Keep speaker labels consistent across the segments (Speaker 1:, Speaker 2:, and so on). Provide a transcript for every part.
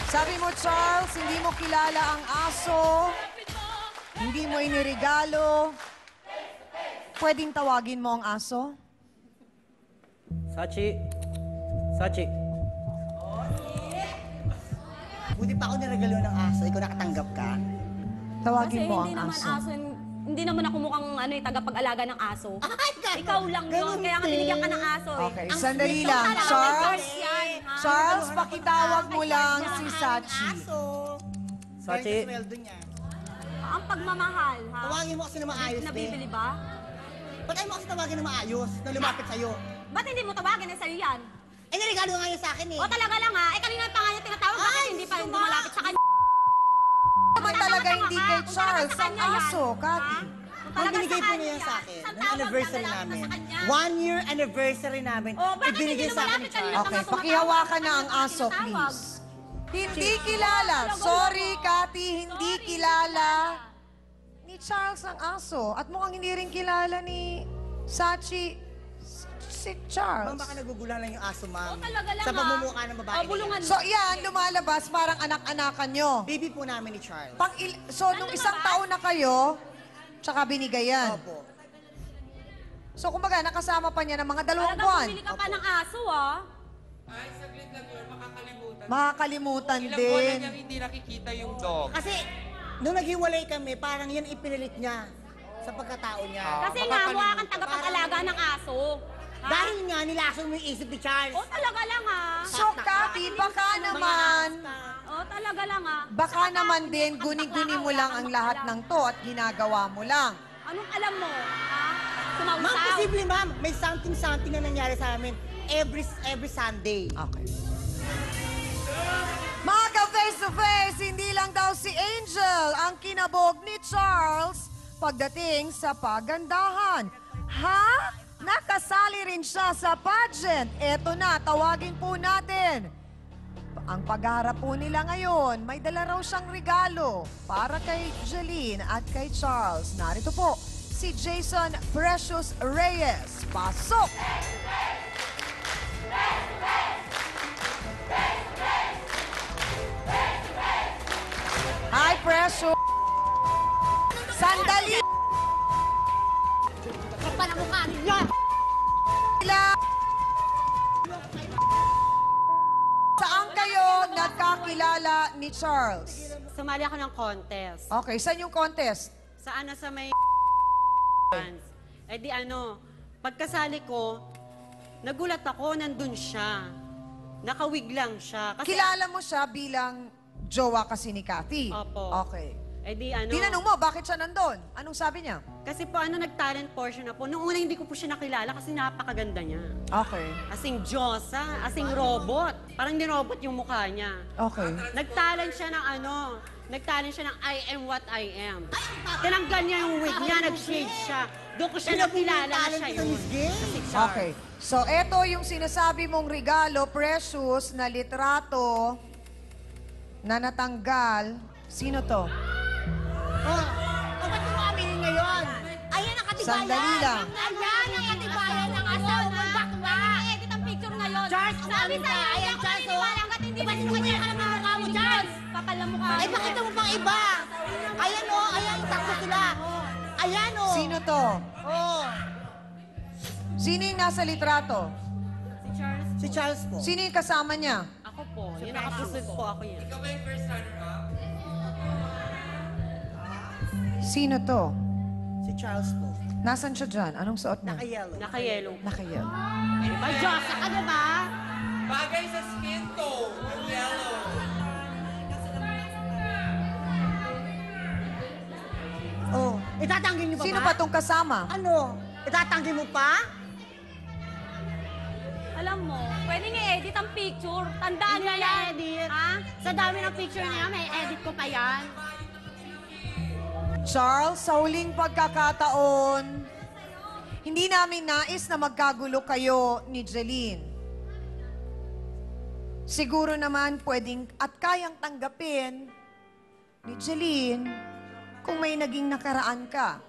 Speaker 1: Sabi mo, Charles, hindi mo kilala ang aso, hindi mo inirigalo. Pwedeng tawagin mo ang aso?
Speaker 2: Sachi. Sachi.
Speaker 3: Buti pa ako niregalo ng aso, ikaw nakatanggap ka.
Speaker 1: Tawagin
Speaker 4: Kasi
Speaker 1: mo
Speaker 4: hindi
Speaker 1: ang
Speaker 4: naman
Speaker 1: aso.
Speaker 4: aso, hindi naman ako mukhang tagapag-alaga ng aso.
Speaker 3: Ay, gano'n.
Speaker 4: Ikaw lang yun, kaya nga binigyan ka ng aso eh.
Speaker 1: Okay,
Speaker 3: Ang
Speaker 1: sandali
Speaker 3: sweet
Speaker 1: lang.
Speaker 3: ng
Speaker 1: Charles,
Speaker 4: Yan, ha?
Speaker 1: Charles, pakitawag mo lang si Sachi.
Speaker 3: Aso.
Speaker 2: Sachi.
Speaker 3: Dahil sa sweldo niya.
Speaker 4: Ang pagmamahal, ha?
Speaker 3: Tawagin mo kasi na maayos,
Speaker 4: Nabibili
Speaker 3: be.
Speaker 4: ba?
Speaker 3: Ba't ayaw mo kasi tawagin na maayos na lumapit sa'yo?
Speaker 4: Ba't hindi mo tawagin na sa'yo yan?
Speaker 3: Eh, naregalo nga yun sa akin eh.
Speaker 4: O talaga lang ha? Eh kanina pa nga niya tinatawag, bakit hindi pa rin dumalapit sa kanya?
Speaker 1: Naman talaga hindi kay
Speaker 4: Kung talaga
Speaker 1: Charles
Speaker 4: sa
Speaker 1: ang
Speaker 4: kanya yan,
Speaker 1: aso, Kati.
Speaker 4: ha? Kung
Speaker 3: Ang
Speaker 4: talaga
Speaker 3: binigay
Speaker 4: sa
Speaker 3: po
Speaker 4: kanya
Speaker 3: niya sa
Speaker 4: yan,
Speaker 3: akin,
Speaker 4: isang
Speaker 3: ng
Speaker 4: tawag
Speaker 3: anniversary
Speaker 4: na lalapit
Speaker 3: namin.
Speaker 4: na sa kanya.
Speaker 3: 1-year anniversary namin.
Speaker 4: Oh, bakit
Speaker 3: ibinigay
Speaker 4: hindi
Speaker 3: sa akin ni
Speaker 4: lumalapit kanina?
Speaker 3: Charles.
Speaker 1: Okay, pakihawakan na ang aso, please. Hindi kilala. Sorry, Kati, hindi kilala ni Charles ang aso. At mukhang hindi rin kilala ni Sachi si Charles.
Speaker 3: Ma'am, baka nagugulan lang yung aso, ma'am.
Speaker 4: Oh, talaga lang,
Speaker 3: Sa
Speaker 4: ha?
Speaker 3: pagmumukha ng babae
Speaker 4: Oh,
Speaker 3: na
Speaker 4: bulungan.
Speaker 3: yan.
Speaker 1: So yan, lumalabas parang anak-anakan nyo.
Speaker 3: Baby po namin ni Charles.
Speaker 1: So nung isang taon na kayo, tsaka binigay yan.
Speaker 3: Opo.
Speaker 1: So kumbaga, nakasama pa niya ng mga 2
Speaker 4: Talagang
Speaker 1: buwan.
Speaker 4: bumili ka pa ng aso ah.
Speaker 5: Ay, saglit lang yun, makakalimutan.
Speaker 1: Makakalimutan
Speaker 5: Ilang buwan na
Speaker 1: din.
Speaker 5: niyang hindi nakikita yung dog.
Speaker 3: Kasi, nung naghiwalay kami, parang yan ipinilit niya sa pagkatao niya.
Speaker 4: Kasi nga, mukha kang tagapag-alaga ng aso. Ha?
Speaker 3: Dahil nga, nilaso mo yung isip ni Charles.
Speaker 4: Oh, talaga lang ah.
Speaker 1: So Kati, baka naman,
Speaker 4: Oh, talaga lang ah.
Speaker 1: baka naman din, guni-guni mo lang ang lahat ng to at ginagawa mo lang.
Speaker 4: Anong alam mo? Ha?
Speaker 3: Ma'am,
Speaker 4: Sumausaw.
Speaker 3: posible ma'am, may something na nangyari sa amin every Sunday.
Speaker 1: Okay. Mga ka-face to face, hindi lang daw si Angel ang kinabog ni Charles pagdating sa pagandahan. Ha? Nakasali rin siya sa pageant. Eto na, tawagin po natin. Ang pagharap po nila ngayon, may dala raw siyang regalo para kay Jeline at kay Charles. Narito po, si Jason Precious Reyes. Pasok! Hi, Precious! Sandali!
Speaker 4: Kapal ang mukha niya.
Speaker 1: Saan kayo nagkakilala ni Charles?
Speaker 6: Sumali ako ng contest.
Speaker 1: Okay, saan yung contest?
Speaker 6: Saan na sa may Eh di ano, pagkasali ko, nagulat ako, nandun siya. Nakawig lang siya. Kasi,
Speaker 1: Kilala mo siya bilang jowa kasi ni Cathy?
Speaker 6: Opo.
Speaker 1: Okay.
Speaker 6: Eh di ano,
Speaker 1: Tinanong mo, bakit siya nandun? Anong sabi niya?
Speaker 6: kasi po ano, nag-talent portion na po. Noong una hindi ko po siya nakilala kasi napakaganda niya.
Speaker 1: Okay.
Speaker 6: Asing Diyosa, asing robot. Parang di robot yung mukha niya.
Speaker 1: Okay.
Speaker 6: Nagtalent siya ng ano, nagtalent siya ng I am what I am. Tinanggal niya yung wig niya, nag-shade siya. Doon ko siya nakilala na siya yun. Kasi Charles.
Speaker 1: Okay. So, eto yung sinasabi mong regalo, Precious, na litrato na natanggal. Sino to?
Speaker 3: Oh, ba't mo aminin ngayon?
Speaker 4: Ayan ang katibayan.
Speaker 1: Sandali lang.
Speaker 4: Ayan ang katibayan ng asawa mong bakla. Edit ang picture ngayon.
Speaker 3: Charles,
Speaker 4: sabi
Speaker 3: umamin
Speaker 4: sa
Speaker 3: ka.
Speaker 4: iyo,
Speaker 3: Ayan,
Speaker 4: ako
Speaker 3: Charles,
Speaker 4: naniniwala
Speaker 3: oh.
Speaker 4: hanggat hindi
Speaker 3: Ba't
Speaker 4: mo
Speaker 3: mo
Speaker 4: niya
Speaker 3: niya
Speaker 4: alam ang mukha mo, Charles. Kapal na mukha mo.
Speaker 3: Ay, bakit mo pang iba? Ayan o, ayan, takbo sila. Ayan o.
Speaker 1: Sino to?
Speaker 3: Oh,
Speaker 1: Sino yung nasa litrato?
Speaker 6: Si Charles,
Speaker 3: si Charles po.
Speaker 1: Sino yung kasama niya?
Speaker 6: ako po. Yung nakapusod po ako yan.
Speaker 5: Ikaw ba yung first runner-up?
Speaker 1: Sino to?
Speaker 3: Si Charles po.
Speaker 1: Nasaan siya dyan? Anong suot niya?
Speaker 3: Naka-yellow.
Speaker 6: Naka-yellow.
Speaker 1: Nakayel.
Speaker 6: Diba, Diyosa ka, diba?
Speaker 5: Bagay sa skin tone, yung yellow.
Speaker 3: Oh, itatanggi niyo pa
Speaker 1: Sino
Speaker 3: ba?
Speaker 1: pa tong kasama?
Speaker 3: Ano? Itatanggi mo pa?
Speaker 4: Alam mo, pwede nga edit ang picture. Tandaan
Speaker 6: Hindi
Speaker 4: na
Speaker 6: na
Speaker 4: yan.
Speaker 6: edit.
Speaker 4: Ha?
Speaker 6: Sa dami ng picture niya, may edit ko pa yan.
Speaker 1: Charles, sa huling pagkakataon, hindi namin nais na magkagulo kayo ni Jeline. Siguro naman pwedeng at kayang tanggapin ni Jeline kung may naging nakaraan ka.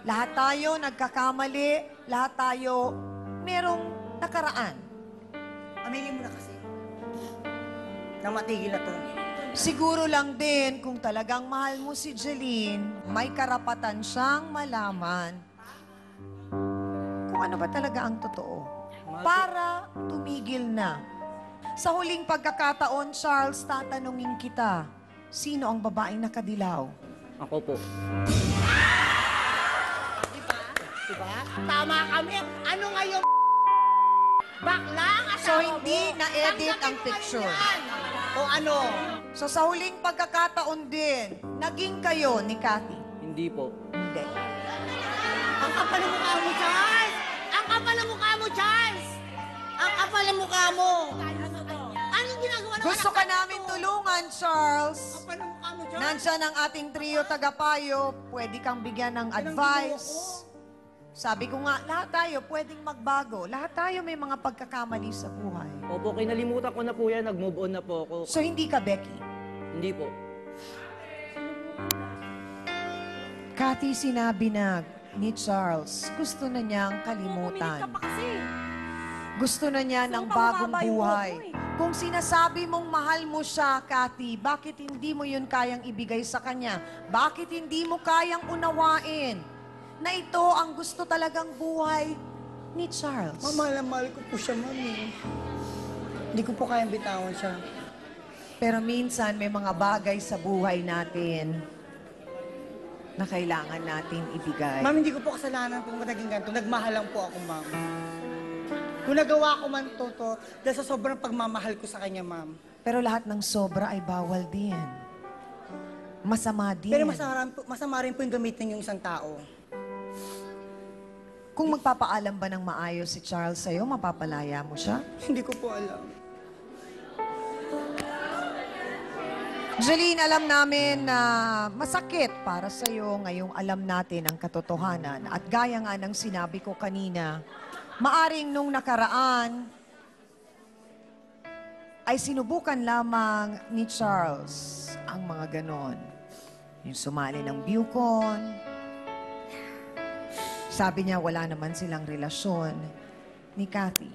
Speaker 1: Lahat tayo nagkakamali, lahat tayo merong nakaraan.
Speaker 3: Aminin mo na kasi. na matigil na to.
Speaker 1: Siguro lang din kung talagang mahal mo si Jeline, may karapatan siyang malaman kung ano ba talaga ang totoo. Para tumigil na. Sa huling pagkakataon, Charles, tatanungin kita, sino ang babaeng nakadilaw?
Speaker 2: Ako po.
Speaker 3: Diba? Tama kami. Ano nga yung bakla ang asawa
Speaker 1: So, hindi
Speaker 3: mo?
Speaker 1: na-edit
Speaker 3: Tanggapin
Speaker 1: ang
Speaker 3: mo
Speaker 1: picture.
Speaker 3: yan. O ano?
Speaker 1: So, sa huling pagkakataon din, naging kayo ni Cathy?
Speaker 2: Hindi po.
Speaker 1: Hindi.
Speaker 3: Ang kapal ng mukha mo, Charles! Ang kapal ng mukha mo, Charles! Ang kapal ng mukha mo! Anong ginagawa ng
Speaker 1: Gusto ka namin tulungan, Charles.
Speaker 3: Ang kapal ng mukha mo, Charles!
Speaker 1: Nandyan ang ating trio tagapayo. Pwede kang bigyan ng advice. Sabi ko nga, lahat tayo pwedeng magbago. Lahat tayo may mga pagkakamali sa buhay.
Speaker 2: Opo, kinalimutan ko na po yan. Nag-move on na po ako.
Speaker 1: So, hindi ka, Becky.
Speaker 2: Hindi po.
Speaker 1: Cathy, sinabi na ni Charles, gusto na niyang kalimutan. Gusto na niya ng bagong buhay. Kung sinasabi mong mahal mo siya, Cathy, bakit hindi mo yun kayang ibigay sa kanya? Bakit hindi mo kayang unawain na ito ang gusto talagang buhay ni Charles?
Speaker 3: Mahal na mahal ko po siya, mami. Hindi ko po kayang bitawan siya.
Speaker 1: Pero minsan may mga bagay sa buhay natin na kailangan natin ibigay.
Speaker 3: Ma'am, hindi ko po kasalanan kung naging ganito. Nagmahal lang po ako, ma'am. Kung nagawa ko man to, dahil sa sobrang pagmamahal ko sa kanya, ma'am.
Speaker 1: Pero lahat ng sobra ay bawal din. Masama din.
Speaker 3: Pero masama rin po yung gamitin yung isang tao.
Speaker 1: Kung magpapaalam ba ng maayos si Charles sa'yo, mapapalaya mo siya?
Speaker 3: Hindi ko po alam.
Speaker 1: Jeline, alam namin na masakit para sa'yo ngayong alam natin ang katotohanan. At gaya nga ng sinabi ko kanina, maaring nung nakaraan ay sinubukan lamang ni Charles ang mga ganon. Yung sumali ng Bucon. Sabi niya wala naman silang relasyon ni Cathy.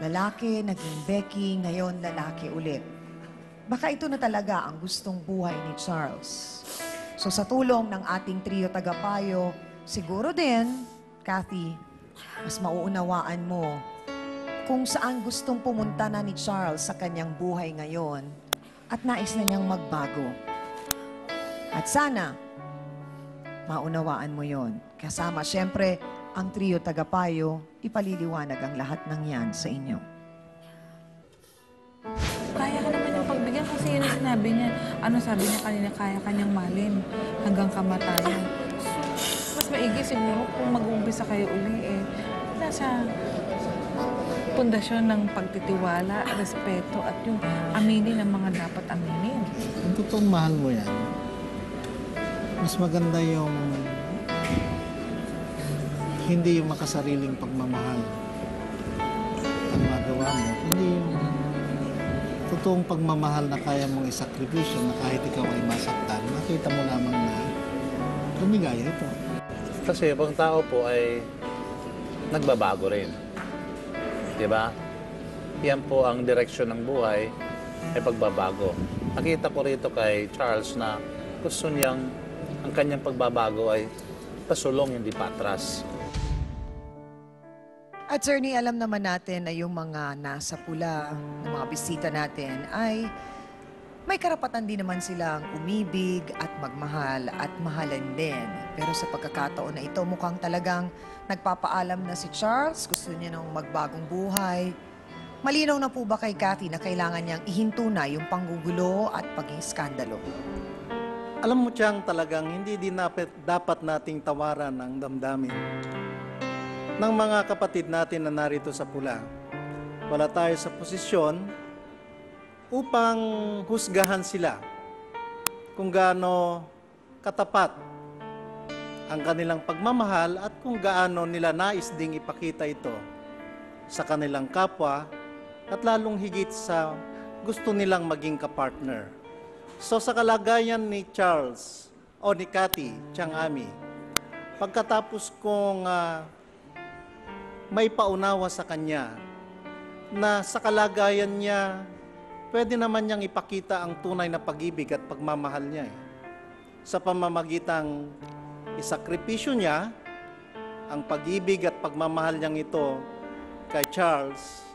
Speaker 1: Lalaki, naging Becky, ngayon lalaki ulit. Baka ito na talaga ang gustong buhay ni Charles. So sa tulong ng ating trio tagapayo, siguro din, Cathy, mas mauunawaan mo kung saan gustong pumunta na ni Charles sa kanyang buhay ngayon at nais na niyang magbago. At sana, maunawaan mo yon. Kasama, syempre, ang trio tagapayo, ipaliliwanag ang lahat ng yan sa inyo.
Speaker 7: Kaya ka naman yung pagbigyan kasi yun ang sinabi niya. Ano sabi niya kanina, kaya kanyang malin hanggang kamatayan. So, mas maigi siguro kung mag-uumpisa kayo uli nasa pundasyon ng pagtitiwala, respeto at yung aminin ang mga dapat aminin.
Speaker 8: Kung totoong mahal mo yan, mas maganda yung hindi yung makasariling pagmamahal ang magawa mo, hindi yung totoong pagmamahal na kaya mong isakripisyo na kahit ikaw ay masaktan, makita mo lamang na lumigaya ito.
Speaker 9: Kasi pag tao po ay nagbabago rin. Diba? Yan po ang direksyon ng buhay ay pagbabago. Nakita ko rito kay Charles na gusto niyang ang kanyang pagbabago ay pasulong, hindi patras.
Speaker 1: Attorney, alam naman natin na yung mga nasa pula, ng mga bisita natin ay may karapatan din naman silang umibig at magmahal at mahalan din. Pero sa pagkakataon na ito, mukhang talagang nagpapaalam na si Charles, gusto niya ng magbagong buhay. Malinaw na po ba kay Cathy na kailangan niyang ihinto na yung panggugulo at pag-iskandalo?
Speaker 8: Alam mo Tiyang, talagang hindi din dapat nating tawaran ang damdamin ng mga kapatid natin na narito sa pula. Wala tayo sa posisyon upang husgahan sila kung gaano katapat ang kanilang pagmamahal at kung gaano nila nais ding ipakita ito sa kanilang kapwa at lalong higit sa gusto nilang maging kapartner. So sa kalagayan ni Charles o ni Cathy Tiang-Ami, pagkatapos kong may paunawa sa kanya na sa kalagayan niya pwede naman niyang ipakita ang tunay na pag-ibig at pagmamahal niya sa pamamagitang isakripisyo niya ang pag-ibig at pagmamahal niyang ito kay Charles